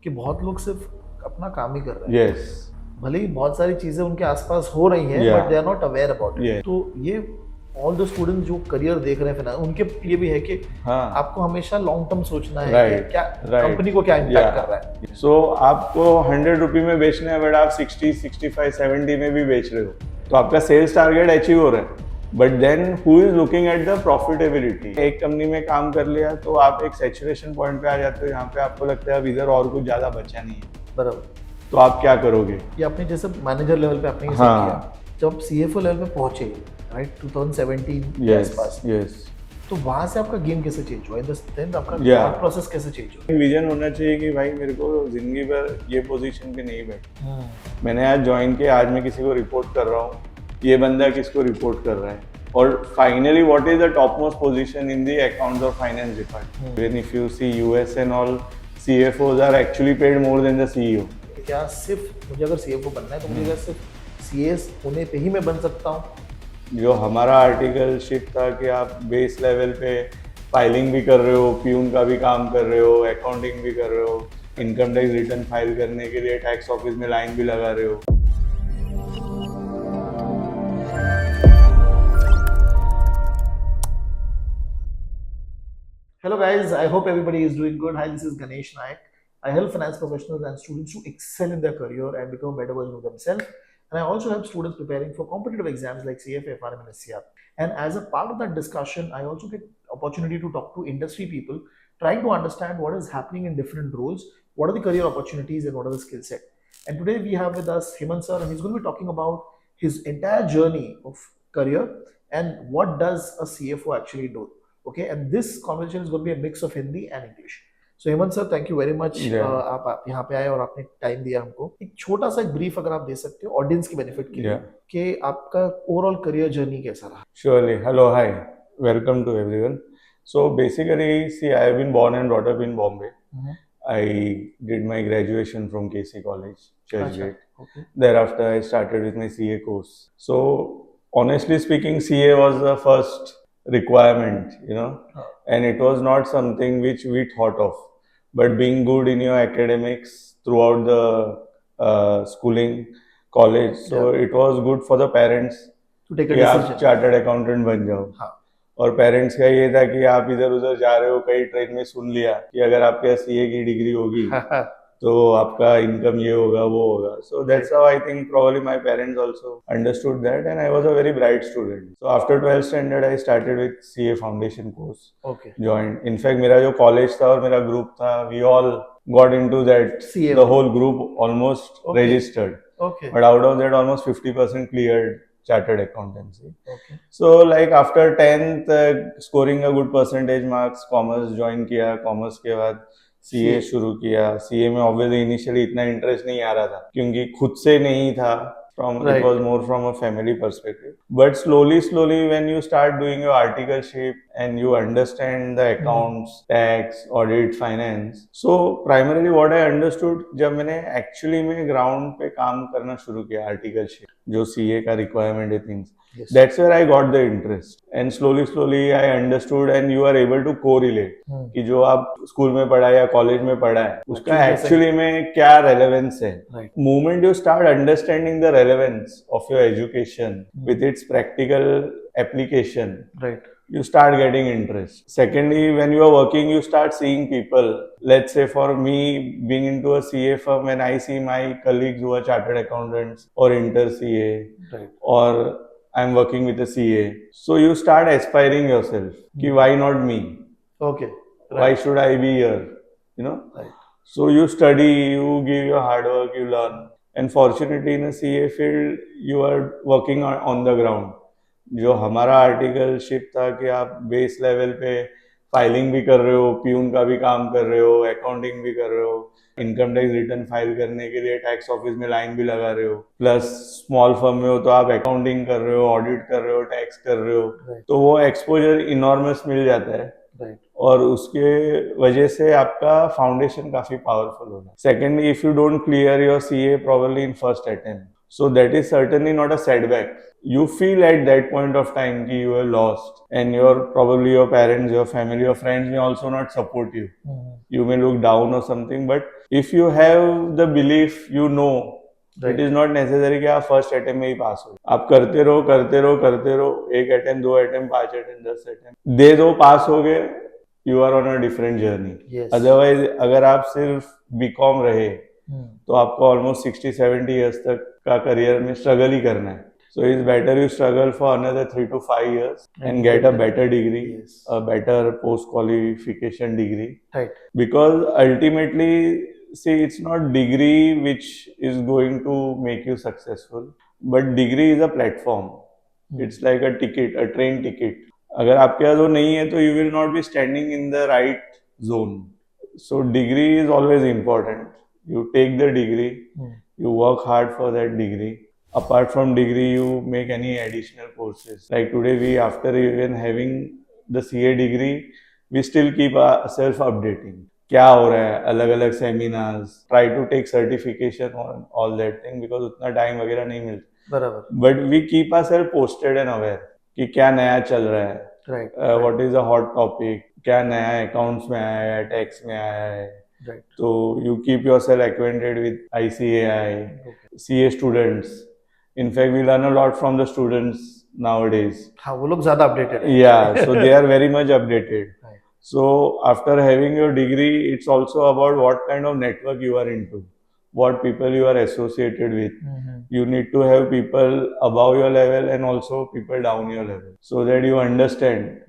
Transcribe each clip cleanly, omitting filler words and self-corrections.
कि बहुत लोग सिर्फ अपना काम ही कर रहे हैं। Yes. भले ही बहुत सारी चीजें उनके आसपास हो रही हैं, Yeah. But they are not aware about it. Yeah. तो ये ऑल द स्टूडेंट्स जो करियर देख रहे हैं finance, उनके लिए भी है कि हाँ. आपको हमेशा लॉन्ग टर्म सोचना है कि Right. क्या Right. कंपनी को क्या इम्पैक्ट कर रहा है। So आपको 100 रुपये में बेचना है, बट आप 60, 65, 70 में भी बेच रहे हो, तो आपका सेल्स टारगेट अचीव हो रहा है। But then who is looking at the profitability? एक कंपनी में काम कर लिया तो आप एक सैचुरेशन पॉइंट पे आ जाते हो, यहाँ पे आपको लगता है अब इधर और कुछ ज्यादा बचा नहीं है, बराबर। तो आप क्या करोगे? ये आपने जैसे मैनेजर लेवल पे आपने ये सब हाँ. किया, जब सीएफओ लेवल पे पहुंचे, राइट, 2017 के यस आसपास, यस. तो वहां से आपका गेम कैसे चेंज हुआ? इन द सेंस आपका Yeah. थॉट प्रोसेस कैसे चेंज हुआ? विजन होना चाहिए कि भाई मेरे को जिंदगी भर ये पोजीशन पे नहीं बैठ, मैंने आज ज्वाइन किया, आज मैं किसी को रिपोर्ट कर रहा हूँ, ये बंदा किसको रिपोर्ट कर रहा है, और finally what is the top most position in the accounts और finance department. When if you see US and all, CFOs are actually paid more than the CEO. क्या सिर्फ मुझे अगर सीएफओ बनना है तो मुझे क्या सिर्फ सीएस होने पे ही मैं बन सकता हूँ? जो हमारा आर्टिकल शिप था कि आप बेस लेवल पे फाइलिंग भी कर रहे हो, प्यून का भी काम कर रहे हो, अकाउंटिंग भी कर रहे हो, इनकम टैक्स रिटर्न फाइल करने के लिए टैक्स ऑफिस में लाइन भी लगा रहे हो. Hello guys, I hope everybody is doing good. Hi, this is Ganesh Naik. I help finance professionals and students to excel in their career and become a better version of themselves. And I also help students preparing for competitive exams like CFA, FRM, and SCR. And as a part of that discussion, I also get opportunity to talk to industry people, trying to understand what is happening in different roles, what are the career opportunities, and what are the skill set. And today we have with us Hemant sir, and he's going to be talking about his entire journey of career and what does a CFO actually do. Okay, and this conversation is going to be a mix of Hindi and English. So Hemant sir, thank you very much. Yeah. आप यहाँ पे आए और आपने time दिया हमको। एक छोटा सा एक ब्रीफ अगर आप दे सकते हो ऑडियंस की बेनिफिट के लिए, Yeah. कि आपका ओवरऑल करियर जर्नी कैसा रहा? Surely. Hello, hi. Welcome to everyone. So basically, see, I have been born and brought up in Bombay. I did my graduation from KC College, Churchgate. Okay. Thereafter, I started with my CA course. So honestly speaking, CA was the first requirement, and it was not something which we thought of. But being good in your academics throughout the schooling, college, so it was good for the parents To take a कि आप decision. Chartered accountant बन जाओ. हाँ. और parents का ये था कि आप इधर उधर जा रहे हो, कई ट्रेन में सुन लिया कि अगर आपके पास CA की डिग्री होगी तो आपका इनकम ये होगा वो होगा. So that's how I think probably my parents also understood that, and I was a very bright student. So after 12th standard I started with CA foundation course. Okay. Joined. In fact मेरा जो college था और मेरा group था, we all got into that. CA. The whole group almost registered. Okay. But out of that almost 50% cleared chartered accountancy. Okay. So like after 10th scoring a good percentage marks, commerce join किया, commerce के बाद CA शुरू किया. CA में obviously initially इतना interest नहीं आ रहा था क्योंकि खुद से नहीं था, it was more from a family perspective. But slowly when you start doing your articleship and you understand the accounts, tax, audit, finance, so primarily what I understood जब मैंने actually में ground पे काम करना शुरू किया articleship, जो CA का requirement है things, that's where I got the interest, and slowly I understood, and you are able to correlate कि जो आप स्कूल में पढ़ा या कॉलेज में पढ़ा है उसका एक्चुअली में क्या रेलेवेंस है. Moment you start understanding the relevance of your education with its practical application, Right. you start getting interest. Secondly, when you are working, you start seeing people. Let's say for me, being into a CA firm, when I see my colleagues who are chartered accountants or inter CA, Right. or I'm working with a CA, so you start aspiring yourself. Ki why not me? Okay. Why should I be here? Right. So you study, you give your hard work, you learn. And fortunately in a CA field, you are working on the ground. जो हमारा articleship था कि आप base level पे filing भी कर रहे हो, प्यून का भी काम कर रहे हो, अकाउंटिंग भी कर रहे हो, इनकम टैक्स रिटर्न फाइल करने के लिए टैक्स ऑफिस में लाइन भी लगा रहे हो, प्लस स्मॉल फर्म में हो तो आप अकाउंटिंग कर रहे हो, ऑडिट कर रहे हो, टैक्स कर रहे हो. तो वो एक्सपोजर इनॉर्मस मिल जाता है. और उसके वजह से आपका फाउंडेशन काफी पावरफुल होगा. Secondly, if you don't clear your CA probably in first attempt, So that is certainly not a setback. You feel at that point of time that you are lost, and probably your parents, your family, your friends may also not support you. You may look down or something, but if you have the belief, you know, Right. It is not necessary कि आप first attempt में ही पास हो. आप करते रहो करते रहो करते रहो, 1 अटेम्प्ट 2 अटेम्प्ट 5 अटेम्प्ट 10 अटेम्प्ट दे दो, पास हो गए, you are on a different journey. Yes. Otherwise अगर आप सिर्फ बीकॉम रहे तो आपको ऑलमोस्ट 60-70 ईयर्स तक का करियर में स्ट्रगल ही करना है. So it's better you struggle for another 3 to 5 years and get a better degree, Yes. a better post-qualification degree. Right. Because ultimately, see, it's not degree which is going to make you successful, but degree is a platform. It's like a ticket, a train ticket. अगर आपके पास वो नहीं है तो you will not be standing in the right zone. So degree is always important. You take the degree, you work hard for that degree. Apart from degree, you make any additional courses. Like today, after even having the CA degree, we still keep ourselves updating. क्या हो रहा है, अलग अलग seminars, try to take certification on all that thing because उतना time वगैरह नहीं मिलता. बराबर. But we keep ourselves posted and aware कि क्या नया चल रहा है. Right. What is a hot topic, क्या नया accounts में आया है, tax में आया है. Right. So you keep yourself acquainted with ICAI, CA students. In fact, we learn a lot from the students nowadays. हाँ, वो लोग ज़्यादा updated हैं. Yeah, so they are very much updated. Right. So after having your degree, it's also about what kind of network you are into, what people you are associated with. You need to have people above your level and also people down your level, so that you understand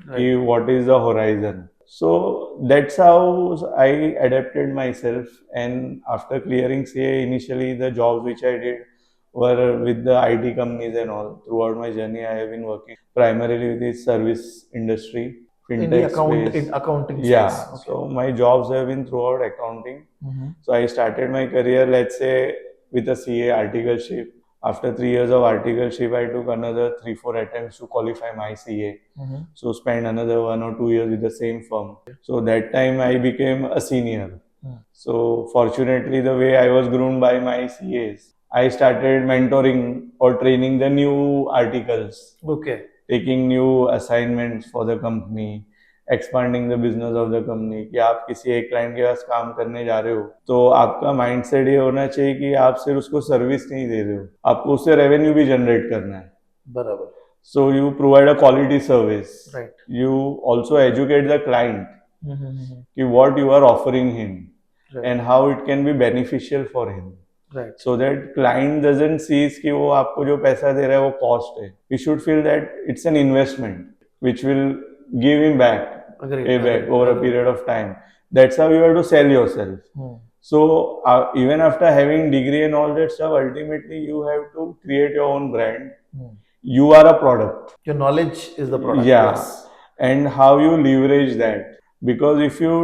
what is the horizon. So that's how I adapted myself, and after clearing CA, initially the jobs which I did were with the IT companies and all. Throughout my journey, I have been working primarily with the service industry, fintech In the space. in accounting space. Yeah, Okay. so my jobs have been throughout accounting. So I started my career, let's say, with a CA articleship. After 3 years of articleship, I took another 3-4 attempts to qualify my CA. So spent another 1 or 2 years with the same firm. So that time I became a senior. So fortunately, the way I was groomed by my CAs, I started mentoring or training the new articles. Okay. Taking new assignments for the company, expanding the business of the company. कि आप किसी एक client के पास काम करने जा रहे हो तो आपका माइंडसेट ये होना चाहिए कि आप सिर्फ उसको सर्विस नहीं दे रहे हो, आपको उससे रेवेन्यू भी जनरेट करना है. बराबर. So you provide a quality service. Right. You also educate the client कि what you are offering him and how it can be beneficial for him. Right. So that client doesn't see कि वो आपको जो पैसा दे रहा है वो cost है. He should feel that it's an investment which will give him back, payback over a period of time. That's how you have to sell yourself. So even after having degree and all that stuff, ultimately you have to create your own brand. You are a product. Your knowledge is the product. Yeah. Yes. And how you leverage that. Because if you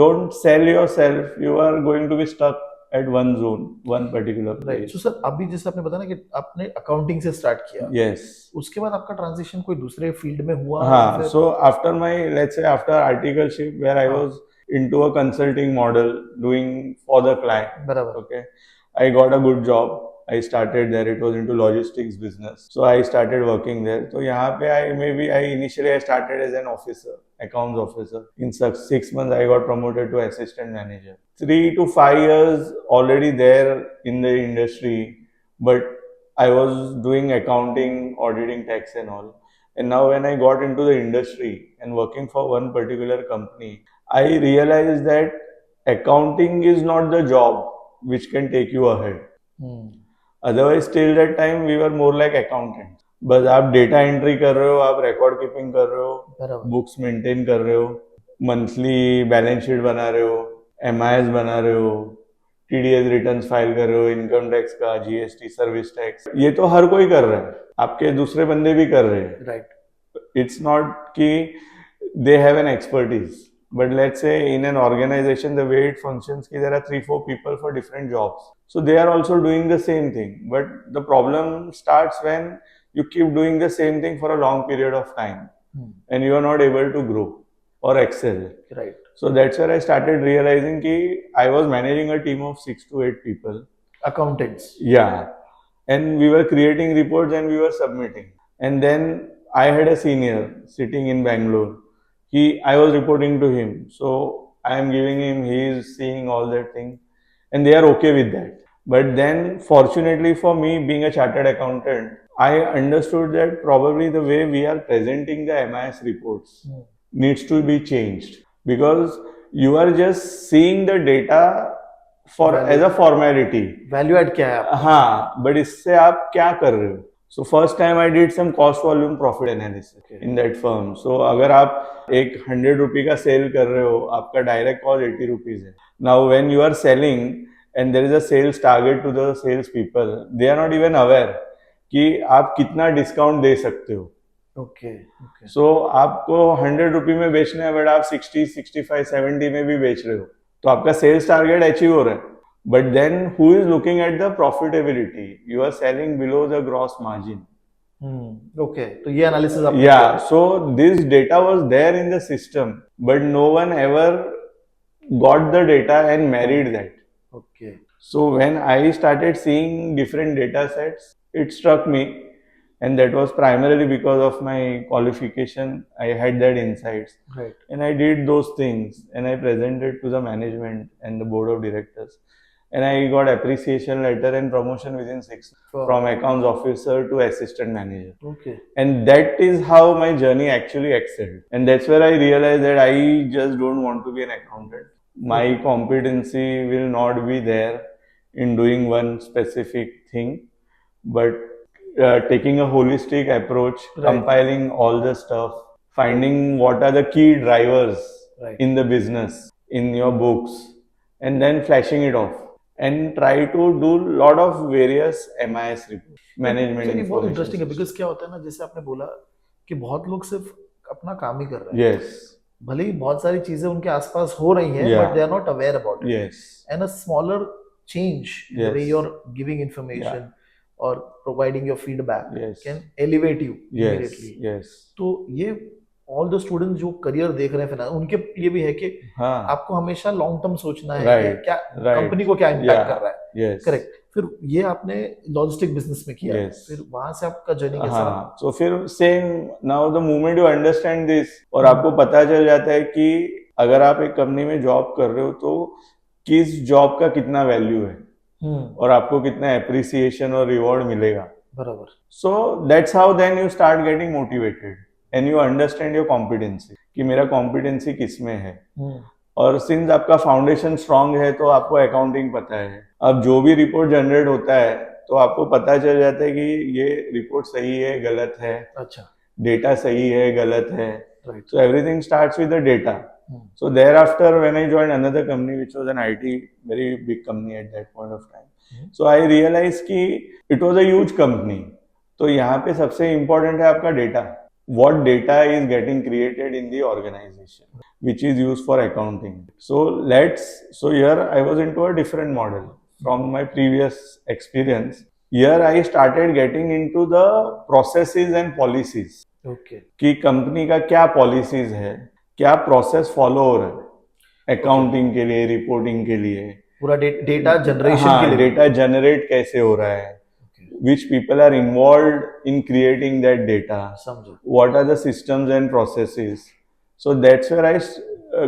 don't sell yourself, you are going to be stuck at one zone, one particular place. Right. So sir, अभी जैसे आपने बताया ना कि आपने accounting से start किया. Yes. उसके बाद आपका transition कोई दूसरे field में हुआ? हाँ. So after my, let's say after articleship, where I was into a consulting model, doing for the client. बराबर. Okay. I got a good job. I started there. It was into logistics business. So I started working there. So यहाँ पे I initially started as an officer, accounts officer. In 6 months, I got promoted to assistant manager. 3 to 5 years already there in the industry, but I was doing accounting, auditing, tax and all. And now when I got into the industry and working for one particular company, I realized that accounting is not the job which can take you ahead. Otherwise, till that time, we were more like accountants. बस आप data entry कर रहे हो, आप record keeping कर रहे हो, books maintain कर रहे हो, मंथली बैलेंस शीट बना रहे हो, MIS बना रहे हो, TDS रिटर्न्स फाइल कर रहे हो, इनकम टैक्स का, GST, सर्विस टैक्स, ये तो हर कोई कर रहा है, आपके दूसरे बंदे भी कर रहे हैं. राइट. इट्स नॉट कि they have an expertise. But let's say in an organization, the way it functions, there are 3-4 people for different jobs. So they are also doing the same thing. But the problem starts when you keep doing the same thing for a long period of time and you are not able to grow or excel. Right. So that's where I started realizing that I was managing a team of 6 to 8 people. Accountants. Yeah. and we were creating reports and we were submitting. And then I had a senior sitting in Bangalore. I was reporting to him. So I am giving him, he is seeing all that thing, and they are okay with that. But then, fortunately for me, being a chartered accountant, I understood that probably the way we are presenting the MIS reports needs to be changed, because you are just seeing the data for as a formality. Value add क्या है आप? हाँ, but इससे आप क्या कर रहे हो? So first time I did some cost volume profit analysis in that firm. So अगर आप एक 100 रुपये का सेल कर रहे हो, आपका डायरेक्ट कॉस्ट 80 रुपीज है. Now when you are selling and there is a sales target to the sales people, they are not even aware कि आप कितना डिस्काउंट दे सकते हो. ओके. So आपको 100 रुपये में बेचना है, बट आप 60, 65, 70 में भी बेच रहे हो, तो आपका सेल्स टारगेट अचीव हो रहा है. But then who is looking at the profitability? You are selling below the gross margin. Okay. तो ये एनालिसिस आप Yeah, so this data was there in the system, but no one ever got the data and married that. Okay. So when I started seeing different data sets, it struck me, and that was primarily because of my qualification. I had that insights, Right. and I did those things, and I presented to the management and the board of directors, and I got appreciation letter and promotion within 6 months, Wow. from accounts officer to assistant manager. Okay. And that is how my journey actually excelled, and that's where I realized that I just don't want to be an accountant. My competency will not be there in doing one specific thing, but taking a holistic approach, Right. compiling all the stuff, finding what are the key drivers Right. in the business, in your books, and then flashing it off, and try to do lot of various MIS reports, management ये बहुत interesting है, information. Because क्या होता है ना, जैसे आपने बोला कि बहुत लोग सिर्फ अपना काम ही कर रहे हैं. Yes, भले ही बहुत सारी चीजें उनके आसपास हो रही हैं, Yeah. But they are not aware about it. yes, And a smaller change in the Yes. way you're giving information or providing your feedback yes, can elevate you yes, immediately. yes. तो ये all the students जो career देख रहे हैं finance, उनके लिए भी है कि हाँ, आपको हमेशा लॉन्ग टर्म सोचना है कि Right. क्या right. कंपनी को क्या इम्पैक्ट Yeah. कर रहा है. Yes. करेक्ट. फिर ये आपने लॉजिस्टिक बिजनेस में किया. Yes. फिर वहां से आपका जर्नी कैसा रहा? हाँ, तो फिर same now the moment you understand this, और आपको पता चल जाता है कि अगर आप एक कंपनी में जॉब कर रहे हो तो किस जॉब का कितना वैल्यू है और आपको कितना एप्रिसिएशन और रिवॉर्ड मिलेगा. बराबर. So that's how then you start getting motivated and you understand your competency कि मेरा कॉम्पिटेंसी किस में है. और सिंस आपका फाउंडेशन स्ट्रांग है तो आपको अकाउंटिंग पता है. अब जो भी रिपोर्ट जनरेट होता है तो आपको पता चल जाता है कि ये रिपोर्ट सही है, गलत है, अच्छा. डेटा सही है, गलत है. Right. So everything starts with the data. So thereafter, when I joined another company, which was an IT, very big company at that point of time, so I realized कि it was a huge company. तो यहाँ पे सबसे important है आपका data. What data is getting created in the organization, which is used for accounting. So here I was into a different model from my previous experience. Here I started getting into the processes and policies. Okay. कि company का क्या policies है, क्या process follow हो रहा है accounting के लिए, रिपोर्टिंग के लिए, पूरा डेटा जनरेशन के लिए. डेटा जनरेट कैसे हो रहा है, which people are involve in creating that data, समझो. What are the systems and processes. So that's where I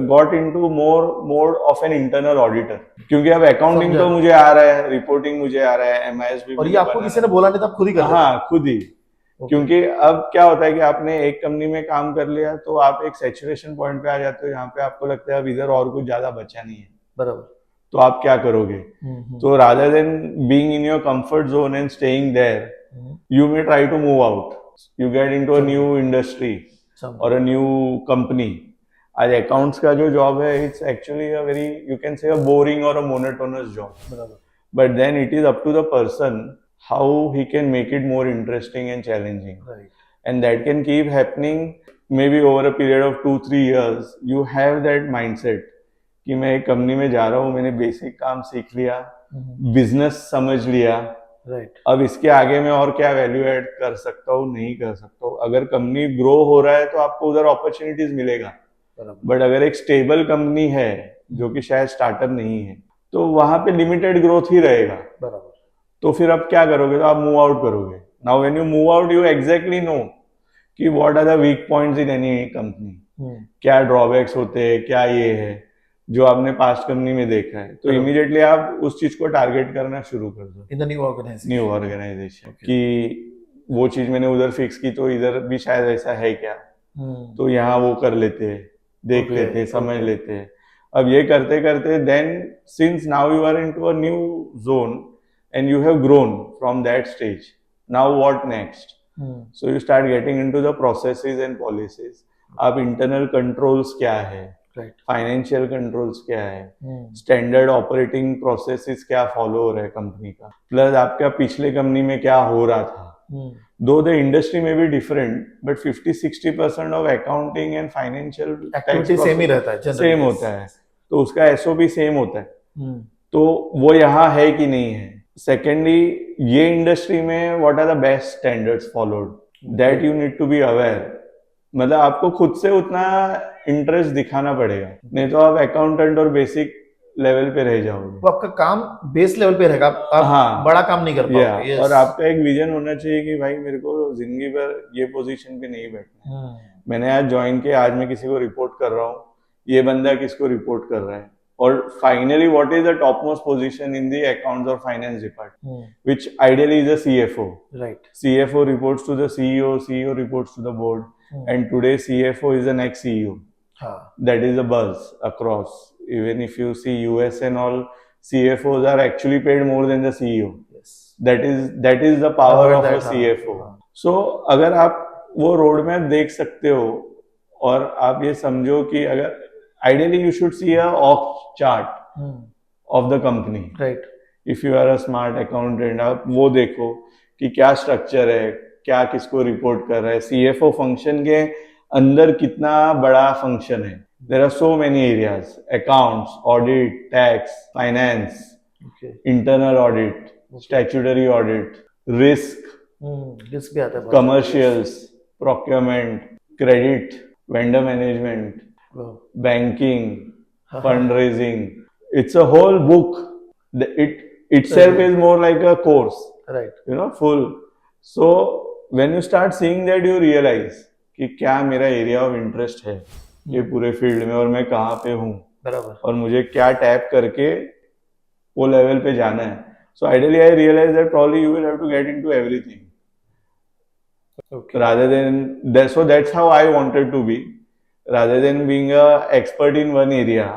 got into more of an internal auditor, क्योंकि अब अकाउंटिंग समझा. तो मुझे आ रहा है, रिपोर्टिंग मुझे आ रहा है, MIS भी और मुझे ये आपको बनाना किसी ने बोला नहीं था, आप खुद ही कर रहे थे? हाँ, खुद ही. क्योंकि अब क्या होता है कि आपने एक कंपनी में काम कर लिया तो आप एक सैचुरेशन पॉइंट पे आ जाते हो, यहाँ पे आपको लगता है अब इधर और कुछ ज्यादा बचा नहीं है, बराबर. तो आप क्या करोगे. तो rather than being in your comfort zone and staying there, you may try to move out. You get into a new industry or a new company. आज accounts का जो job है, it's actually a very, you can say, a boring or a monotonous job. बराबर. But then it is up to the person how he can make it more interesting and challenging. Right. And that can keep happening maybe over a period of 2-3 years. You have that mindset कि मैं एक company में जा रहा हूँ, मैंने basic काम सीख लिया, बिजनेस समझ लिया, राइट. अब इसके आगे मैं और क्या वैल्यू ऐड कर सकता हूँ, नहीं कर सकता हूँ. अगर कंपनी ग्रो हो रहा है तो आपको उधर अपॉर्चुनिटीज मिलेगा, बट अगर एक स्टेबल कंपनी है जो कि शायद स्टार्टअप नहीं है तो वहां पे लिमिटेड ग्रोथ ही रहेगा. बराबर. तो फिर अब क्या करोगे, तो आप मूव आउट करोगे. Now when you move out you exactly know कि what are the weak points in any company, क्या ड्रॉबैक्स होते हैं, क्या ये है जो आपने पास्ट कंपनी में देखा है. तो इमीडिएटली आप उस चीज को टारगेट करना शुरू कर दो इन द न्यू ऑर्गेनाइजेशन. कि वो चीज मैंने उधर फिक्स की तो इधर भी शायद ऐसा है क्या, तो यहाँ वो कर लेते हैं, देख लेते हैं, समझ लेते हैं. अब ये करते करते then since now you are into a new zone and you have grown from that stage, now what next. So you start getting into the processes and policies. आप इंटरनल कंट्रोल्स क्या है, फाइनेंशियल कंट्रोल्स क्या है, standard operating processes क्या follow हो रहा है company का, प्लस आपका पिछले कंपनी में क्या हो रहा था. दो द इंडस्ट्री में भी different but 50-60% of accounting and financial activity same ही रहता है, सेम होता है. तो उसका एसओपी सेम होता है. तो वो यहाँ है कि नहीं है. सेकेंडली, ये इंडस्ट्री में what are the best standards followed, that you need to be aware. मतलब आपको खुद से उतना इंटरेस्ट दिखाना पड़ेगा, नहीं तो आप अकाउंटेंट और बेसिक लेवल पे रह जाओगे. तो आपका काम बेस लेवल पे रहेगा, आप हाँ, बड़ा काम नहीं कर पाओगे. और आपका एक विजन होना चाहिए कि भाई मेरे को जिंदगी भर ये पोजीशन पे नहीं बैठना है. मैंने आज ज्वाइन किया, आज मैं किसी को रिपोर्ट कर रहा हूँ, ये बंदा किसको रिपोर्ट कर रहा है, और finally what is the top most position in the accounts और finance department, which ideally is the CFO. Right. CFO reports to the CEO, CEO reports to the board, and today CFO is the next CEO. That is the buzz across. Even if you see US and all, CFOs are actually paid more than the CEO. Yes. That is the power of a CFO. So अगर आप वो road map देख सकते हो और आप ये समझो कि अगर ideally you should see a org chart of the company. Right. If you are a smart accountant, आप वो देखो कि क्या स्ट्रक्चर है, क्या किसको रिपोर्ट कर रहा है, सीएफओ फंक्शन के अंदर कितना बड़ा फंक्शन है. There are so many areas, accounts, audit, tax, finance, internal audit, statutory audit, risk भी आता है, commercials, procurement, credit, vendor management, banking, fund raising. It's a whole book. It itself is more like a course, right? You know, full. So when you start seeing that, you realize कि क्या मेरा area of interest है ये पूरे field में, और मैं कहाँ पे हूँ, बराबर, और मुझे क्या टैप करके वो लेवल पे जाना है. So ideally I realise that probably you will have to get into everything. Okay. Rather than that, so that's how I wanted to be. Rather than being a expert in one area,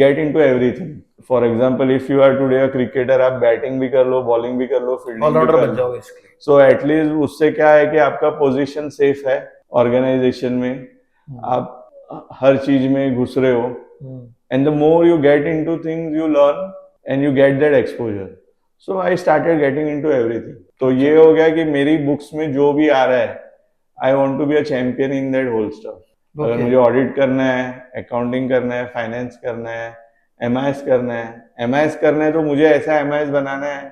get into everything. For example, if you are today a cricketer, आप batting भी कर लो, bowling भी कर लो, fielding भी कर लो. So at least उससे क्या है कि आपका पोजीशन सेफ है ऑर्गेनाइजेशन में, आप हर चीज में घुस रहे हो, and the more you get into things, you learn and you get that exposure. So I started getting into everything. तो ये हो गया कि मेरी बुक्स में जो भी आ रहा है, I want to be a champion in that whole stuff. अगर मुझे ऑडिट करना है, अकाउंटिंग करना है, फाइनेंस करना है, एमआईएस करना है, तो मुझे ऐसा एमआईएस बनाना है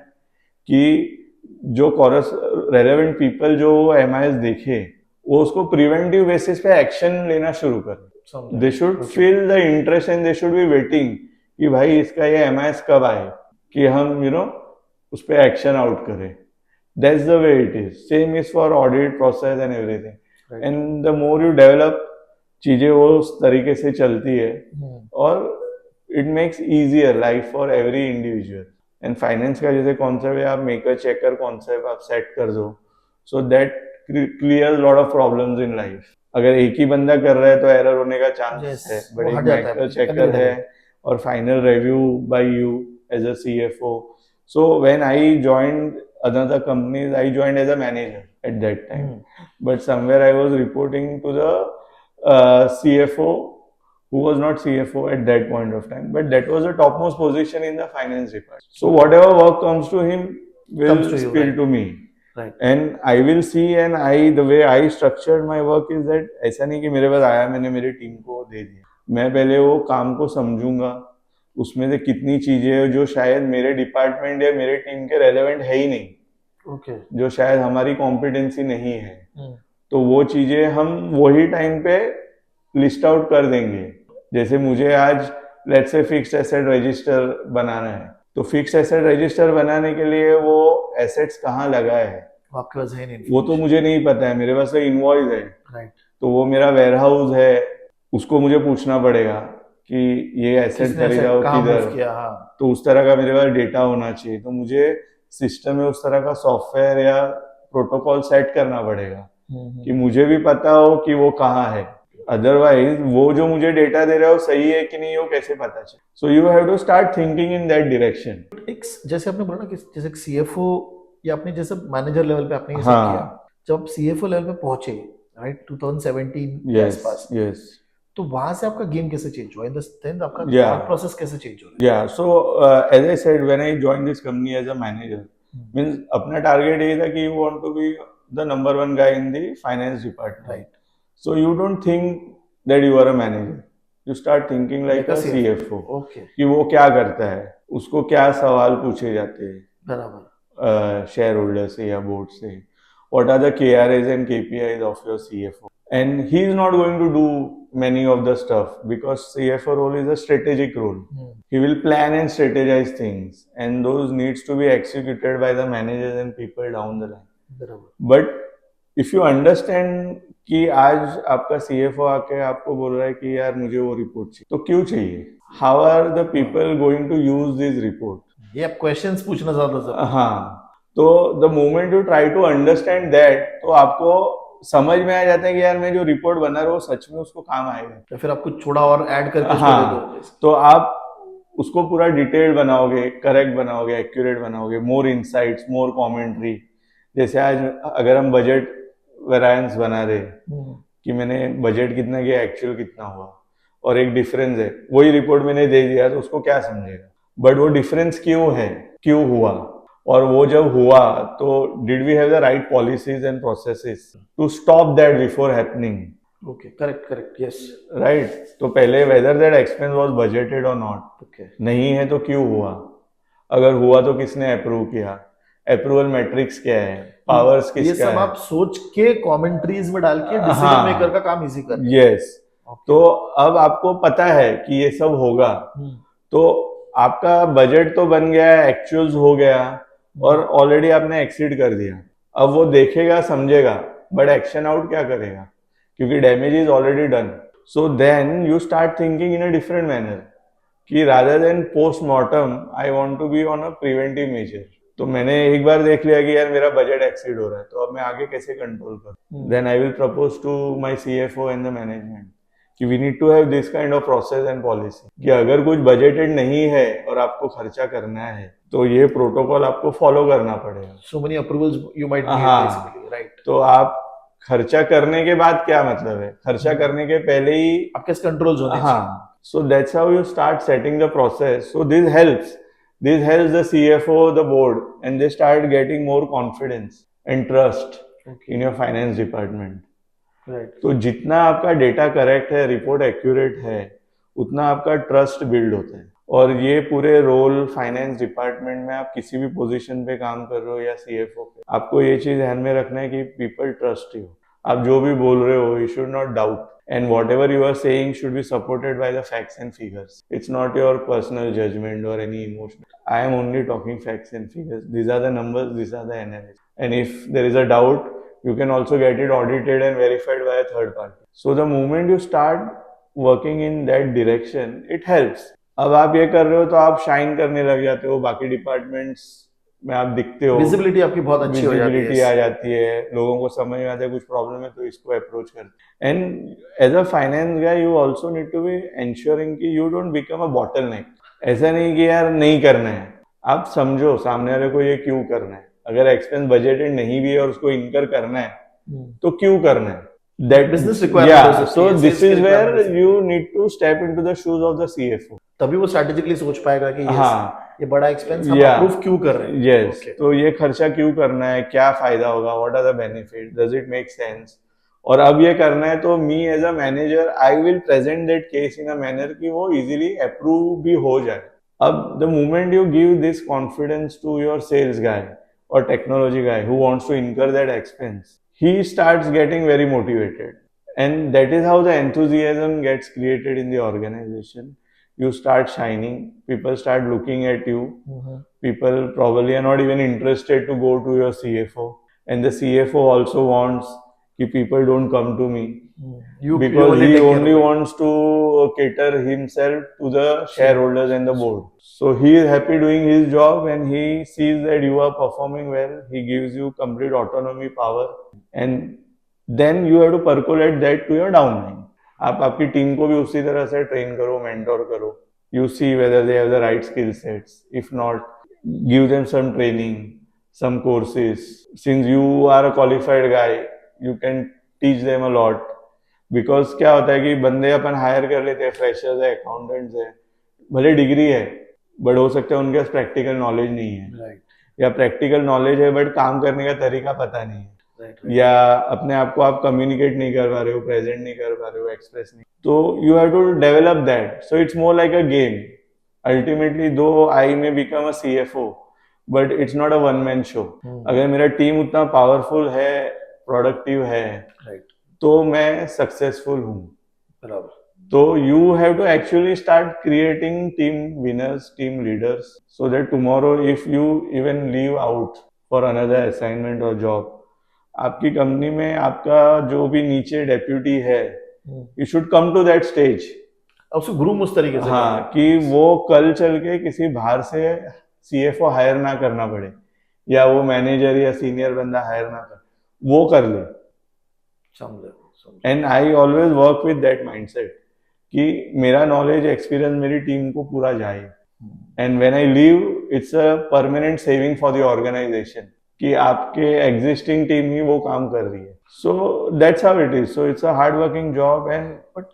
कि जो रेलेवेंट पीपल जो एमआईएस देखे वो उसको प्रिवेंटिव बेसिस पे एक्शन लेना शुरू करें. They should feel the interest and they should be waiting कि भाई इसका ये एमआईएस कब आए कि हम उस पर एक्शन आउट करें. That's the way it is. Same is for audit process and everything. And the more you develop, चीजें वो उस तरीके से चलती है और it makes easier life for every individual. And finance का जैसे कॉन्सेप्ट है, आप मेकर चेकर कॉन्सेप्ट आप सेट कर दो, so that clear lot of problems in life. अगर एक ही बंदा कर रहा है तो एरर होने का चांस है, बट एक मेकर चेकर है और final review by you as a CFO. So when I joined another companies, I joined as a manager at that time, but somewhere I was reporting to the CFO who was not CFO at that point of time, but that was the topmost position in the finance department. So whatever work comes to him will spill to me, right? And I will see, and the way I structured my work is that ऐसा नहीं कि मेरे पास आया मैंने मेरी team को दे दिया. मैं पहले वो काम को समझूंगा, उसमें से कितनी चीजें जो शायद मेरे डिपार्टमेंट या मेरे टीम के रेलेवेंट है ही नहीं, जो शायद हमारी कॉम्पिटेंसी नहीं है, तो वो चीजें हम वही टाइम पे लिस्ट आउट कर देंगे. जैसे मुझे आज let's say fixed asset register बनाना है, तो फिक्स एसेट रजिस्टर बनाने के लिए वो एसेट्स कहाँ लगा है वो आपके पास है नहीं वो तो मुझे नहीं पता है, मेरे पास तो इनवॉइस है, राइट, तो वो मेरा वेयरहाउस है, उसको मुझे पूछना पड़ेगा कि ये एसेट किसने खरीदा ऐसे हो कहाँ किधर, मूव किया, हाँ, तो उस तरह का मेरे पास डेटा होना चाहिए, तो मुझे सिस्टम में उस तरह का सॉफ्टवेयर या प्रोटोकॉल सेट करना पड़ेगा कि मुझे भी पता हो कि वो कहाँ है, अदरवाइज वो जो मुझे डेटा दे रहा है वो सही है कि नहीं वो कैसे पता चले। So you have to start thinking in that direction. एक जैसे आपने बोला ना कि जैसे सीएफओ या आपने जैसे मैनेजर लेवल पे आपने ये सब हाँ, किया, जब आप सीएफओ लेवल पे पहुंचे, राइट, 2017 के यस आसपास, यस तो वहां से आपका गेम कैसे चेंज हुआ, इन द सेंस आपका या थॉट प्रोसेस कैसे चेंज हो रहा Yeah, so as I said, when I joined this company as a manager, है? means अपना टारगेट ये था कि you want to be the number one guy in the finance department. Right, So you don't think that you are a manager. You start thinking like a CFO. Okay, कि वो क्या करता है, उसको क्या सवाल पूछे जाते हैं बराबर, शेयर होल्डर से या बोर्ड से, what are the KRAs and KPIs of your CFO, and he is not going to do many of the stuff because CFO role is a strategic role. He will plan and strategize things, and those needs to be executed by the managers and people down the line. बराबर, But if you understand कि आज आपका CFO आके आपको बोल रहा है कि यार मुझे वो रिपोर्ट चाहिए, तो क्यों चाहिए? How are the people going to use this report? ये आप क्वेश्चंस पूछना ज्यादा जरूरी, हाँ, तो the moment you try to understand that, तो आपको समझ में आ जाता है कि यार मैं जो रिपोर्ट बना रहा हूँ सच में उसको काम आएगा। तो फिर आपको थोड़ा और ऐड करके उसको दे हाँ, दो, तो आप उसको पूरा डिटेल बनाओगे, करेक्ट बनाओगे, एक्यूरेट बनाओगे, मोर इंसाइट्स, मोर कमेंट्री। जैसे आज अगर हम बजट वेरिएंस बना रहे कि मैंने बजट कितना किया, एक्चुअल कितना हुआ, और एक डिफरेंस है, वही रिपोर्ट मैंने दे दिया तो उसको क्या समझेगा, बट वो डिफरेंस क्यों है, क्यों हुआ, और वो जब हुआ तो did we have the right policies and processes to stop that before happening, okay, correct correct, yes, right. तो पहले whether that expense was budgeted और नॉट, ओके, नहीं है तो क्यों हुआ, अगर हुआ तो किसने अप्रूव किया, अप्रूवल मैट्रिक्स क्या है, पावर्स ये किसका सब है, आप सोच के कमेंट्रीज में डाल के डिसीजन हाँ, मेकर का काम इजी कर, यस। तो अब आपको पता है कि ये सब होगा, तो आपका बजट तो बन गया, एक्चुअल्स हो गया, और ऑलरेडी आपने एक्सीड कर दिया। अब वो देखेगा समझेगा, बट एक्शन आउट क्या करेगा, क्योंकि damage is already done. So then you start thinking in a different manner कि rather than postmortem I want to be on a preventive measure. तो मैंने एक बार देख लिया कि यार मेरा बजट एक्सीड हो रहा है, तो अब मैं आगे कैसे कंट्रोल करूं, then I will propose to my CFO and the management कि we need to have this kind of process and policy कि अगर कुछ बजटेड नहीं है और आपको खर्चा करना है तो ये प्रोटोकॉल आपको फॉलो करना पड़ेगा। So many approvals you might need हाँ, बेसिकली, राइट। तो आप खर्चा करने के बाद क्या मतलब है, खर्चा करने के पहले ही आपके कंट्रोल्स होने चाहिए। हाँ, so that's how you start setting the process. So this helps the CFO, the board, and they start getting more confidence and trust in your finance department. Right, तो जितना आपका डेटा करेक्ट है, report accurate है, उतना आपका trust build होता है। और ये पूरे रोल फाइनेंस डिपार्टमेंट में आप किसी भी पोजीशन पे काम कर रहे हो या सीएफओ पे, आपको ये चीज ध्यान में रखना है कि पीपल ट्रस्ट यू। आप जो भी बोल रहे हो, you should not doubt, and whatever you are saying should be supported by the facts and figures. It's not your personal judgment or any emotion. I am only talking facts and figures. These are the numbers, these are the analysis. And if there is a doubt, you can also get it audited and verified by a third party. So the moment you start working in that direction, it helps. अब आप ये कर रहे हो तो आप shine करने लग जाते हो, बाकी डिपार्टमेंट्स में आप दिखते हो, विजिबिलिटी आपकी बहुत अच्छी हो जाती है, विजिबिलिटी आ जाती है, लोगों को समझ में आता है कुछ प्रॉब्लम है तो इसको अप्रोच करते। And as a finance guy you also need to be ensuring कि you don't become a bottleneck. ऐसा नहीं कि यार नहीं करना है, आप समझो सामने वाले को ये क्यों करना है, अगर एक्सपेंस बजटेड नहीं भी है और उसको इनकर करना है तो क्यों करना है, that business requirement yeah, so this is where you need to step into the shoes of the CFO. तभी वो स्ट्रेटेजिकली सोच पाएगा कि हाँ, ये बड़ा एक्सपेंस हम अप्रूव क्यों कर रहे हैं, यस, तो ये खर्चा क्यों करना है, क्या फायदा होगा, what are the benefit, does it make sense, और अब ये करना है तो me as a manager I will present that case in a manner कि वो इजीली अप्रूव भी हो जाए। अब the moment you give this confidence to your sales guy और technology guy who wants to incur that expense, he starts getting very motivated, and that is how the enthusiasm gets created in the organization, you start shining, people start looking at you, Mhm. people probably are not even interested to go to your CFO, and the CFO also wants कि people don't come to me You because only he take care only of it. wants to cater himself to the shareholders and the Sure. board. So he is happy doing his job, and he sees that you are performing well. He gives you complete autonomy, power, and then you have to percolate that to your downline. आप आपकी team को भी उसी तरह से train करो, mentor करो. You see whether they have the right skill sets. If not, give them some training, some courses. Since you are a qualified guy, you can teach them a lot. Because क्या होता है कि बंदे अपन higher कर लेते हैं, freshers है, accountants है, भले डिग्री है, बट हो सकता है उनके पास प्रैक्टिकल नॉलेज नहीं है, Right. या प्रैक्टिकल नॉलेज है बट काम करने का तरीका पता नहीं है, Right. या अपने आप को आप कम्युनिकेट नहीं कर पा रहे हो, प्रेजेंट नहीं कर पा रहे हो, एक्सप्रेस नहीं, तो you have to develop that. So it's more like a game. Ultimately though I may become a CFO, but it's not a one man show. अगर मेरा टीम उतना पावरफुल है, प्रोडक्टिव है, Right. तो मैं सक्सेसफुल हूँ. बराबर. तो you have to actually start creating team winners, team leaders, so that tomorrow if you even leave out for another assignment और जॉब, आपकी कंपनी में आपका जो भी नीचे डेप्यूटी है, you should come to that stage. अब उसको ग्रूम उस तरीके से हाँ, करना है. कि वो कल चल के किसी बाहर से CFO हायर ना करना पड़े, या वो मैनेजर या सीनियर बंदा हायर ना कर, वो कर ले. समझे. And I always work with that mindset कि मेरा नॉलेज, एक्सपीरियंस मेरी टीम को पूरा जाए, and when I leave it's a permanent saving for the organisation कि आपके एग्जिस्टिंग टीम ही वो काम कर रही है. सो that's how it is. So it's a hard working job. And but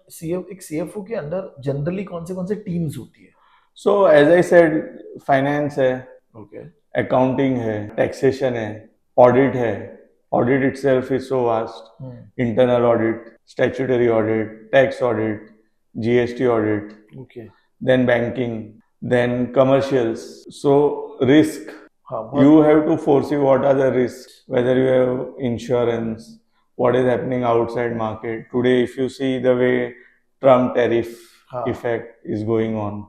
एक CFO के अंदर जनरली कौन से टीम्स होती है? So as I said, finance है, ओके. अकाउंटिंग है, टैक्सेशन है, ऑडिट है. Audit itself is so vast. Internal audit, statutory audit, tax audit, GST audit, Okay. then banking, then commercials. So risk, हाँ, you have to foresee what are the risks, whether you have insurance, what is happening outside market. Today, if you see the way Trump tariff हाँ. effect is going on,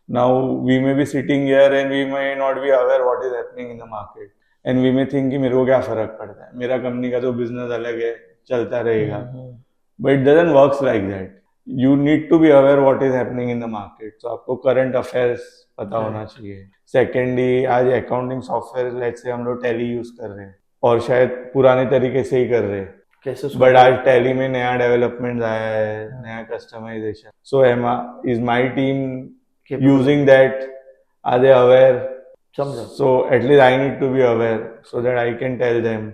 now we may be sitting here and we may not be aware what is happening in the market. And we may think कि मेरे को क्या फर्क पड़ता है, मेरा company का तो बिजनेस अलग है, चलता रहेगा. But it doesn't work like that. You need to be aware what is happening in the market. So आपको current affairs पता होना चाहिए. Secondly, आज accounting software, let's say हम लोग टैली यूज कर रहे हैं और शायद पुराने तरीके से ही कर रहे हैं, कैसे उसको बट आज टैली में नया डेवलपमेंट आया है, नया customisation. So is my team using that? Are they aware? समझा. So at least I need to be aware so that I can tell them,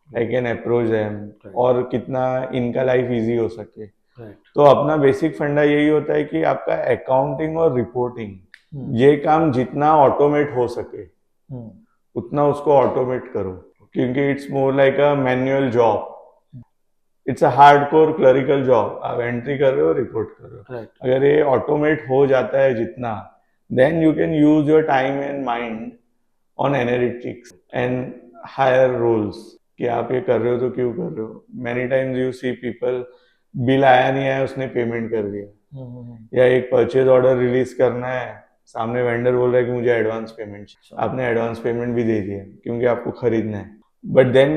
I can approach them, और कितना इनका लाइफ इजी हो सके. तो अपना बेसिक फंडा यही होता है कि आपका अकाउंटिंग और रिपोर्टिंग ये काम जितना ऑटोमेट हो सके उतना उसको ऑटोमेट करो, क्योंकि it's more like a manual job. It's a hardcore clerical job. आप एंट्री कर रहे हो, रिपोर्ट कर रहे हो. अगर ये ऑटोमेट हो जाता है जितना, then you can use your time and mind on analytics and higher roles कि आप ये कर रहे हो तो क्यों कर रहे हो. Many times you see people, bill आया नहीं आया, उसने पेमेंट कर दिया, या एक परचेज ऑर्डर रिलीज करना है, सामने वेंडर बोल रहा है कि मुझे एडवांस पेमेंट, आपने एडवांस पेमेंट भी दे दिया क्योंकि आपको खरीदना है. But then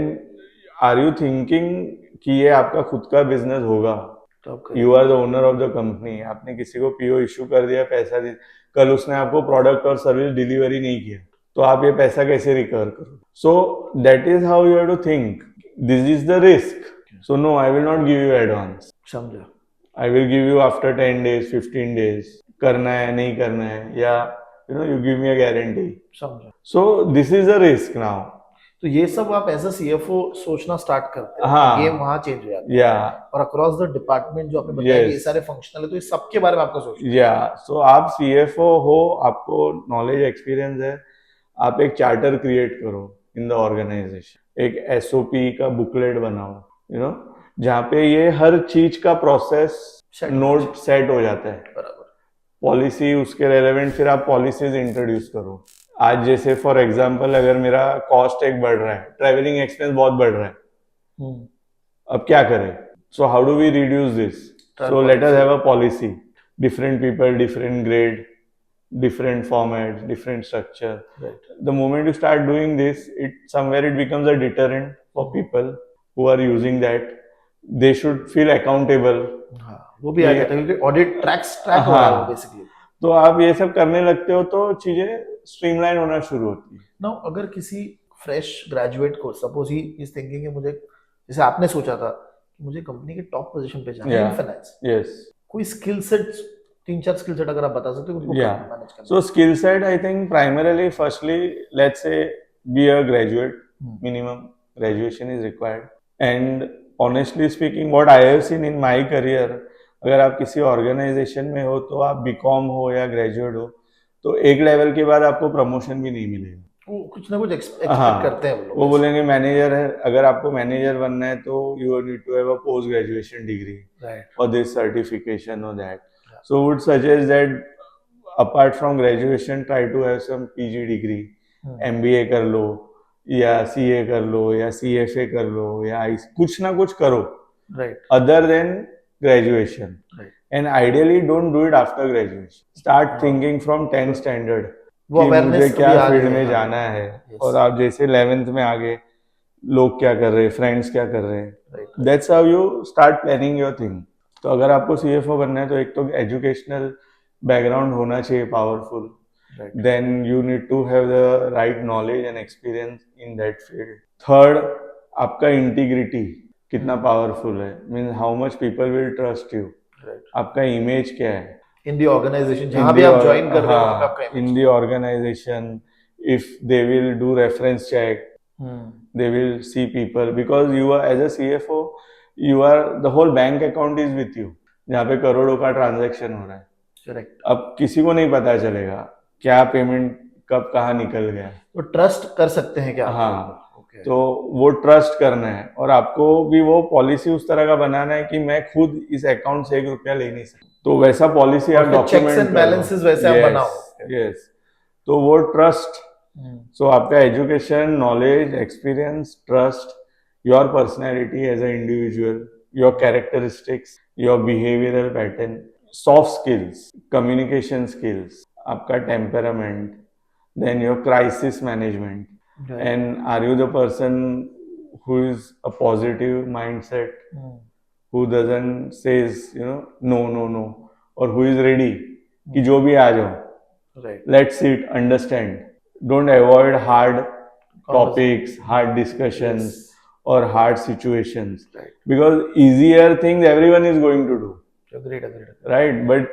are you thinking कि ये आपका खुद का बिजनेस होगा? You are the owner of the company. आपने किसी को PO इश्यू कर दिया, पैसा दे, कल उसने आपको प्रोडक्ट और सर्विस डिलीवरी नहीं किया, तो आप ये पैसा कैसे रिकवर करो? So that is how you have to think. This is the risk. So no, I will not give you advance. समझा. I will give you after 10 days, 15 days. करना है, नहीं करना है, या you give me a guarantee. समझा. So this is a risk now. तो ये सब आप एज अ CFO सोचना स्टार्ट करते हैं. हाँ. गेम वहाँ चेंज हो जाता है. Yeah. और अक्रॉस द डिपार्टमेंट जो आपने बताया, ये सारे फंक्शनल है, तो इस सब के बारे में आपको सोचना है. Yeah. So आप CFO हो, आपको नॉलेज, एक्सपीरियंस है, आप एक चार्टर क्रिएट करो इन द ऑर्गेनाइजेशन, एक SOP का बुकलेट बनाओ, जहाँ पे ये हर चीज का प्रोसेस नोट सेट हो जाता है. बराबर. पॉलिसी उसके रेलेवेंट, फिर आप पॉलिसीज इंट्रोड्यूस करो. आज जैसे फॉर एग्जांपल अगर मेरा कॉस्ट एक बढ़ रहा है, ट्रेवलिंग एक्सपेंस बहुत बढ़ रहा है, अब क्या करें? So how do we reduce this? So let us have a policy. different people, different grade, different formats, different structure. Right. The moment you start doing this, it becomes a deterrent for people who are using that. They should feel accountable. हाँ, वो भी आ ये- जाता है क्योंकि audit track हो रहा है वो हाँ, बेसिकली। तो आप ये सब करने लगते हो तो चीजें स्ट्रीमलाइन होना शुरू होती है। नाउ अगर किसी फ्रेश ग्रेजुएट को सपोज ही इज थिंकिंग मुझे, जैसे आपने सोचा था कि मुझे कंपनी के टॉप पोजीशन पे जाना है Yeah. इन फाइनेंस, यस, कोई स्किल सेट्स, 3-4 स्किल सेट अगर आप बता सकते हो उनको Yeah. मैनेज करना। so skill set, I think primarily, firstly, let's say be a graduate. Minimum graduation is required. And honestly speaking, what I have seen in my career, अगर आप किसी ऑर्गेनाइजेशन में हो तो आप बीकॉम हो या ग्रेजुएट हो तो एक लेवल के बाद आपको प्रमोशन भी नहीं मिलेगा। वो कुछ ना कुछ एक्सपेक्ट हाँ, करते हैं वो वो लोग। बोलेंगे मैनेजर है, अगर आपको मैनेजर बनना है तो you need to have a post graduation degree right. or this certification or that. So would suggest that apart from graduation, try to have some PG degree, MBA कर लो या CA कर लो या CFA कर लो या कुछ ना कुछ करो right. other than graduation. Right. And ideally don't do it after graduation. Start thinking from 10th standard वो कि awareness मुझे क्या अभी आ फील्ड गई है, में हाँ। जाना है Yes. और आप जैसे 11th में आगे लोग क्या कर रहे हैं, फ्रेंड्स क्या कर रहे हैं, Right. That's how you start planning your thing. तो अगर आपको CFO बनना है तो एक तो एजुकेशनल बैकग्राउंड होना चाहिए powerful, Right. then you need to have the right knowledge and experience in that field. Third, आपका इंटीग्रिटी कितना पावरफुल है, means how much people will trust you, Right. आपका इमेज क्या है इन दी ऑर्गेनाइजेशन जहाँ भी आप ज्वाइन कर रहे हो वहाँ पे आपका in the organisation, if they will do reference check, they will see people because you are as a CFO, you are the whole bank account is with you, जहाँ पे करोड़ों का ट्रांजैक्शन हो रहा है। करेक्ट। अब किसी को नहीं पता चलेगा क्या पेमेंट कब कहाँ निकल गया, तो ट्रस्ट कर सकते हैं क्या? हाँ, ओके। तो वो ट्रस्ट करना है और आपको भी वो पॉलिसी उस तरह का बनाना है कि मैं खुद इस अकाउंट से 1 रुपया ले नहीं सकता, तो वैसा पॉलिसी आप डॉक्यूमेंट चेक्स एंड बैलेंसेस वैसे आप बनाओ। यस, तो वो ट्रस्ट, सो आपका education, knowledge, experience, trust, your personality as a individual, your characteristics, your behavioural pattern, soft skills, communication skills, आपका temperament, then your crisis management, and are you the person who is a positive mindset, who doesn't says no, or who is ready कि जो भी आ जाओ, Right. let's sit, understand, don't avoid hard topics, hard discussions, Yes. or hard situations, Right. because easier things everyone is going to do, Agreed, agreed. right? But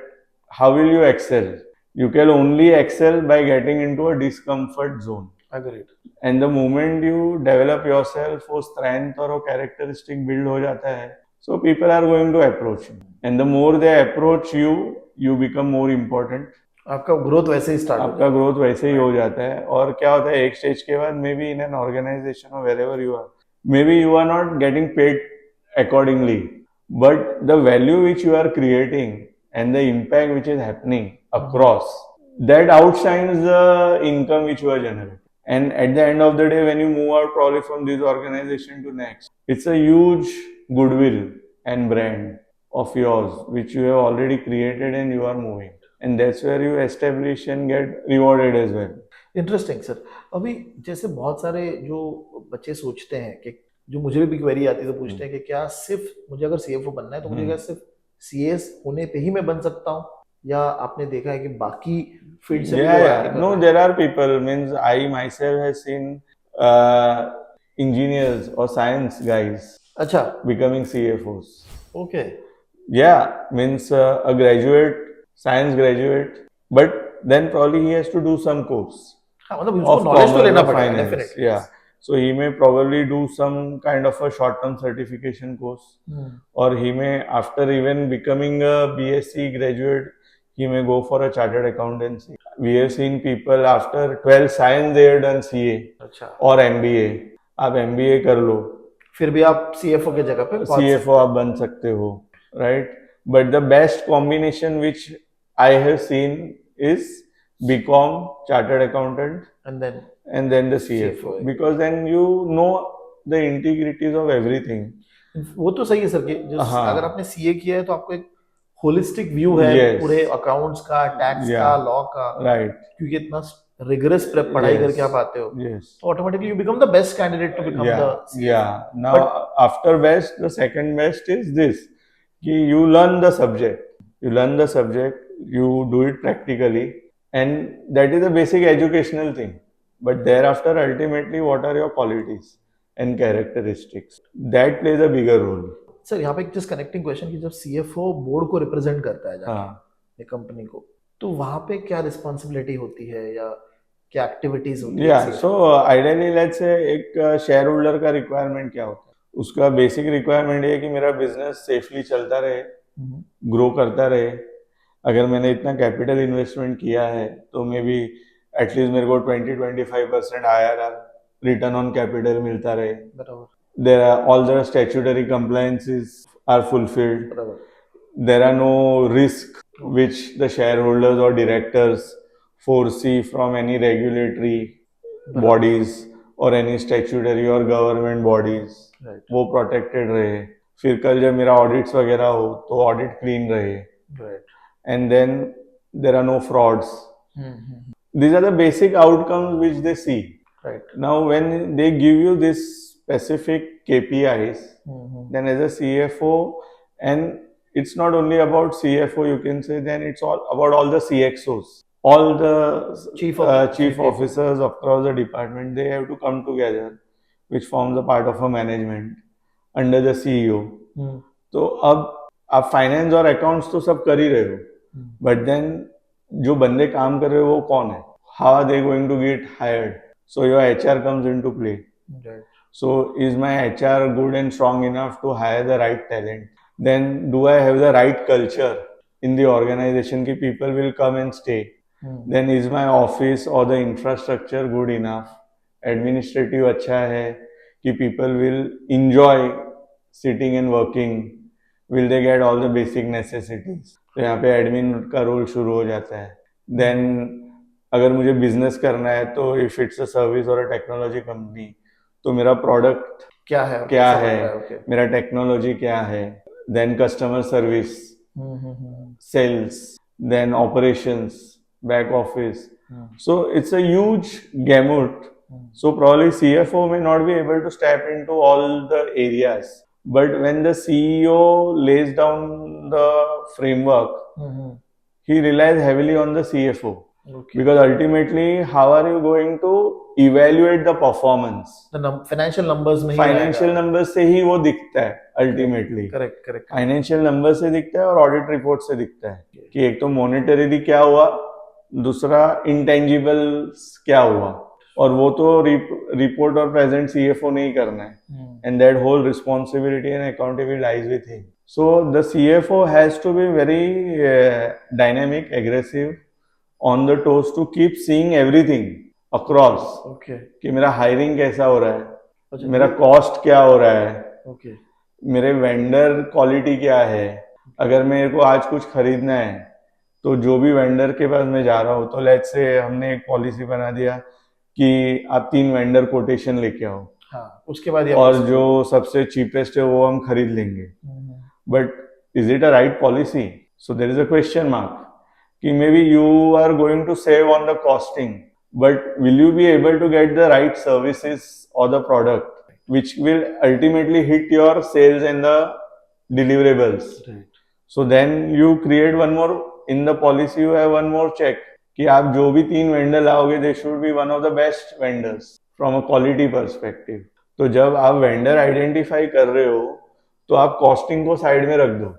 how will you excel? You can only excel by getting into a discomfort zone. Agreed. And the moment you develop yourself, वो strength और वो characteristic build हो जाता है, so people are going to approach you. And the more they approach you, you become more important. आपका growth वैसे ही start आपका growth वैसे ही हो जाता है। और क्या होता है, एक स्टेज के बाद maybe in an organisation और wherever you are, maybe you are not getting paid accordingly, but the value which you are creating and the impact which is happening across, that outshines the income which you are generating. And at the end of the day, when you move out probably from this organization to next, it's a huge goodwill and brand of yours which you have already created and you are moving. And that's where you establish and get rewarded as well. Interesting sir. अभी जैसे बहुत सारे जो बच्चे सोचते हैं कि, जो मुझे भी क्वेरी आती है तो पूछते हैं कि क्या सिर्फ मुझे अगर CFO बनना है तो मुझे क्या सिर्फ CS होने पे ही मैं बन सकता हूँ, या आपने देखा है कि बाकी फील्ड से भी लोग आगे कर No, रहे हैं? there are people, means I myself have seen engineers or science guys अच्छा, becoming CFOs. Okay. Yeah, means a graduate, science graduate, but then probably he has to do some course हाँ, मतलब उसको of knowledge तो commerce लेना or पड़ेगा finance. Definitely. Yeah, so he may probably do some kind of a short-term certification course, or he may, after even becoming a BSc graduate, he may go for a chartered accountancy. We have seen people after 12 science they have done CA अच्छा, or MBA. आप MBA कर लो, फिर भी आप CFO की जगह पे पहुंच CFO आप बन सकते हो, right? But the best combination which I have seen is BCom, chartered accountant, सकते, and then the CFO, because then you know the integrities of everything. वो तो सही है सर कि हाँ। अगर आपने CA किया है तो आपको एक होलिस्टिक व्यू है Yes. पूरे अकाउंट्स का, टैक्स Yeah. का, लॉ का, Right. क्योंकि इतना रिगरस पढ़ाई Yes. करके आप आते हो, Yes. तो automatically you become the best candidate to become the Yeah. Now, after best, the second best is this. You learn the subject. You learn the subject. You do it practically, and that is a basic educational thing. But thereafter, ultimately, what are your qualities and characteristics? That plays a bigger role. Sir यहाँ पे एक just connecting question कि जब CFO board को represent करता है जाके हाँ. कंपनी को, तो वहां पे क्या रिस्पॉन्सिबिलिटी होती है या क्या एक्टिविटीज होती है? Yeah. So ideally, let's say एक शेयर होल्डर का रिक्वायरमेंट क्या होता है? उसका बेसिक रिक्वायरमेंट ये है कि मेरा बिजनेस सेफली चलता रहे, ग्रो करता रहे. अगर मैंने इतना कैपिटल इन्वेस्टमेंट किया है तो मे बी एटलीस्ट मेरे को 20-25% IRR रिटर्न ऑन कैपिटल मिलता रहे. बराबर. There are all the statutory compliances are fulfilled. बराबर. There are no risk which the shareholders or directors foresee from any regulatory bodies or any statutory or government bodies. Right. वो protected रहे. फिर कल जब मेरा audits वगैरह हो तो audit clean रहे. Right. And then there are no frauds. These are the basic outcomes which they see. Right. Now when they give you this specific KPIs, then as a CFO, and it's not only about CFO, you can say, then it's all about all the CXOs, all the chief officers across the department. They have to come together, which forms a part of a management under the CEO. तो अब आप finance और accounts तो सब कर ही रहे हो, but then जो बंदे काम कर रहे हो वो कौन है? How are they going to get hired? So your HR comes into play. So is my HR good and strong enough to hire the right talent? Then do I have the right culture in the organization कि people will come and stay? Then is my office or the infrastructure good enough? Administrative अच्छा है कि people will enjoy sitting and working? Will they get all the basic necessities? तो यहाँ पे admin का role शुरू हो जाता है. Then अगर मुझे बिजनेस करना है तो if it's a service or a technology company, तो मेरा प्रोडक्ट क्या है, मेरा टेक्नोलॉजी क्या है, then customer service, sales, then operations, back office. So it's a huge gamut. So probably CFO may not be able to step into all the areas, but when the CEO lays down the framework, he relies heavily on the CFO. Okay. Because ultimately, how are you going to evaluate the performance? The financial numbers में financial numbers से ही वो दिखता है ultimately. Correct. Financial numbers से दिखता है और audit report से दिखता है कि एक तो monetarily क्या हुआ, दूसरा intangibles क्या हुआ, और वो तो report और present CFO नहीं करना है. And that whole responsibility and accountability lies with him. So the CFO has to be very dynamic, aggressive, on the toes to keep seeing everything across. Okay. कि मेरा hiring कैसा हो रहा है, मेरा cost क्या हो रहा है, okay. मेरे vendor quality क्या है. अगर मेरे को आज कुछ खरीदना है तो जो भी vendor के पास मैं जा रहा हूँ, तो let's say हमने एक policy बना दिया कि आप 3 vendor quotation लेके आओ. हाँ, उसके बाद और जो सबसे cheapest है वो हम खरीद लेंगे. But is it a right policy? So there is a question mark. कि maybe you are going to save on the costing, but will you be able to get the right services or the product which will ultimately hit your sales and the deliverables? Right. So then you create one more, in the policy you have one more check कि आप जो भी 3 vendor लाओगे, they should be one of the best vendors from a quality perspective. तो जब आप vendor identify कर रहे हो तो आप costing को साइड में रख दो.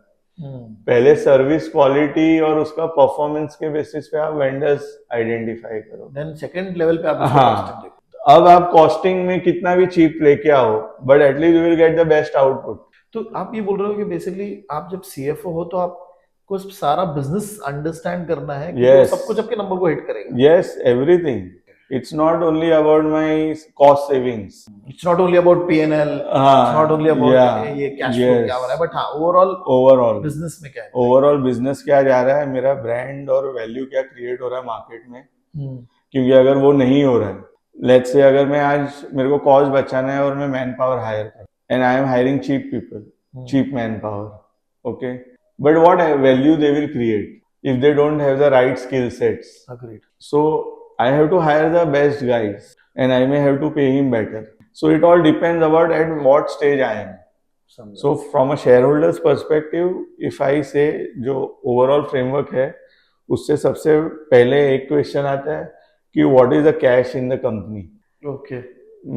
पहले सर्विस क्वालिटी और उसका परफॉर्मेंस के बेसिस पे आप वेंडर्स आइडेंटिफाई करो. देन सेकंड लेवल पे आप कॉस्टिंग देखो. अब आप कॉस्टिंग में कितना भी चीप लेके आओ, but at least you will get the best output. तो आप ये बोल रहे हो कि बेसिकली आप जब सीएफओ हो तो आपको सारा बिजनेस अंडरस्टैंड करना है कि yes. सब कुछ आपके नंबर को हिट करेगा. Yes, everything. It's not only about my cost savings. It's not only about P&L. It's not only about ये cash flow क्या हो रहा है, but हाँ overall business में क्या है? Overall business क्या जा रहा है, मेरा brand और value क्या create हो रहा है market में. क्योंकि अगर वो नहीं हो रहा है, let's say अगर मैं आज मेरे को cost बचाना है और मैं manpower hire कर, and I am hiring cheap people, cheap manpower, okay? but what value they will create if they don't have the right skill sets. Agreed. So I have to hire the best guys and I may have to pay him better. So it all depends about at what stage I am. समझा. So from a shareholder's perspective, if I say जो overall framework है, उससे सबसे पहले एक question आता है कि what is the cash in the company? Okay.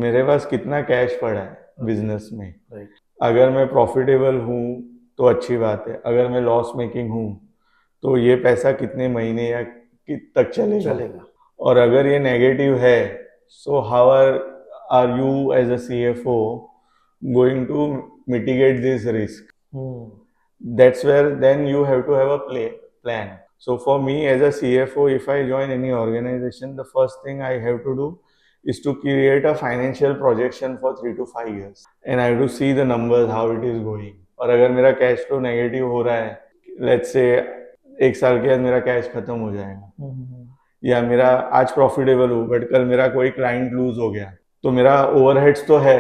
मेरे पास कितना कैश पड़ा है बिजनेस में. Right. अगर मैं प्रॉफिटेबल हूँ तो अच्छी बात है, अगर मैं लॉस मेकिंग हूँ तो ये पैसा कितने महीने या तक चलेगा. और अगर ये नेगेटिव है, so how are you as a CFO going to mitigate this risk? That's where then you have to have a plan. So for me as a CFO, if I join any organization, the first thing I have to do is to create a financial projection for 3 to 5 years, and I have to see the numbers how it is going. और अगर मेरा cash flow negative हो रहा है, let's say 1 साल के बाद मेरा कैश खत्म हो जाएगा, या मेरा आज प्रॉफिटेबल हूँ बट कल मेरा कोई क्लाइंट लूज हो गया, तो मेरा ओवरहेड्स तो है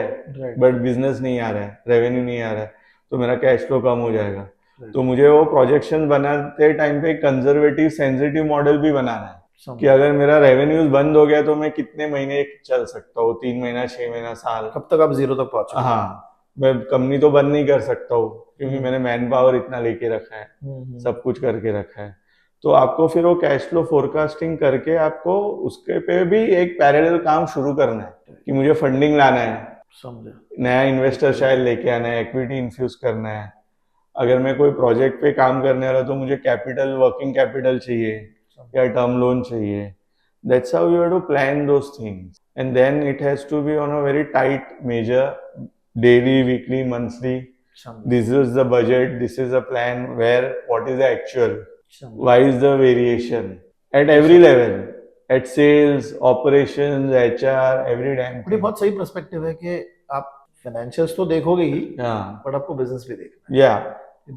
बट बिजनेस नहीं आ रहा है, रेवेन्यू नहीं आ रहा है, तो मेरा कैश फ्लो कम हो जाएगा. तो मुझे वो प्रोजेक्शन बनाते टाइम पे कंजर्वेटिव सेंसिटिव मॉडल भी बनाना है कि अगर मेरा रेवेन्यूज बंद हो गया तो मैं कितने महीने चल सकता हूँ, 3 महीना, 6 महीना, साल, कब तक आप जीरो तक पहुंचो. हाँ, मैं कंपनी तो बंद नहीं कर सकता हूँ क्योंकि मैंने मैन पावर इतना लेके रखा है, सब कुछ करके रखा है. तो आपको फिर वो कैश फ्लो फोरकास्टिंग करके आपको उसके पे भी एक पैरेलल काम शुरू करना है कि मुझे फंडिंग लाना है, नया इन्वेस्टर शायद लेके आना है, इक्विटी इन्फ्यूज करना है. अगर मैं कोई प्रोजेक्ट पे काम करने वाला तो मुझे कैपिटल, वर्किंग कैपिटल चाहिए या टर्म लोन चाहिए. That's how you have to plan those things, and then it has to be on a very tight measure, daily, weekly, monthly. This is the budget, this is a plan, where what is the actual, why is the variation at every level, at sales, operations, HR, every damn thing. बहुत सही perspective है कि आप financials तो देखोगे ही, but आपको business भी देखना है. Yeah,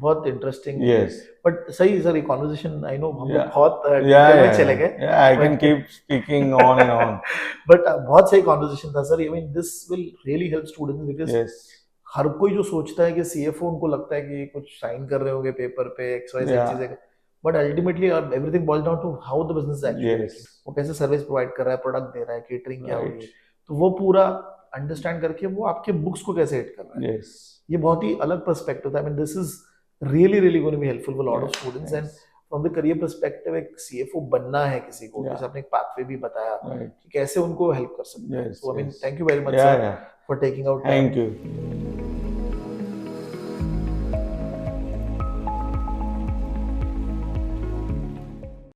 बहुत इंटरेस्टिंग. yes, बट सही सर, ये कॉन्वर्सेशन आई नो हम Yeah. बहुत yeah, में yeah, चले गए. yeah, I can keep speaking on and on. But बहुत सही कॉन्वर्सेशन था sir. I mean this will really help students because Yes, हर कोई जो सोचता है कि CFO, उनको लगता है कि कुछ साइन कर रहे होंगे पेपर पे XYZ Yeah. चीजें, but ultimately everything boils down to how the business actually yes, वो कैसे सर्विस प्रोवाइड कर रहा है, प्रोडक्ट दे रहा है, केटरिंग क्या हो रही right, है, तो वो पूरा अंडरस्टैंड करके वो आपके बुक्स को कैसे हिट कर रहा है. yes, ये बहुत ही अलग पर्सपेक्टिव था. I mean this is really going to be helpful for lot of students. And from the career perspective एक CFO बनना है किसी को, Yeah. जैसे आपने एक पाथवे भी बताया right, कि कैसे उनको हेल्प कर सकते हैं. yes, so I mean yes. Thank you very much Yeah, sir yeah. For taking out. Thank you.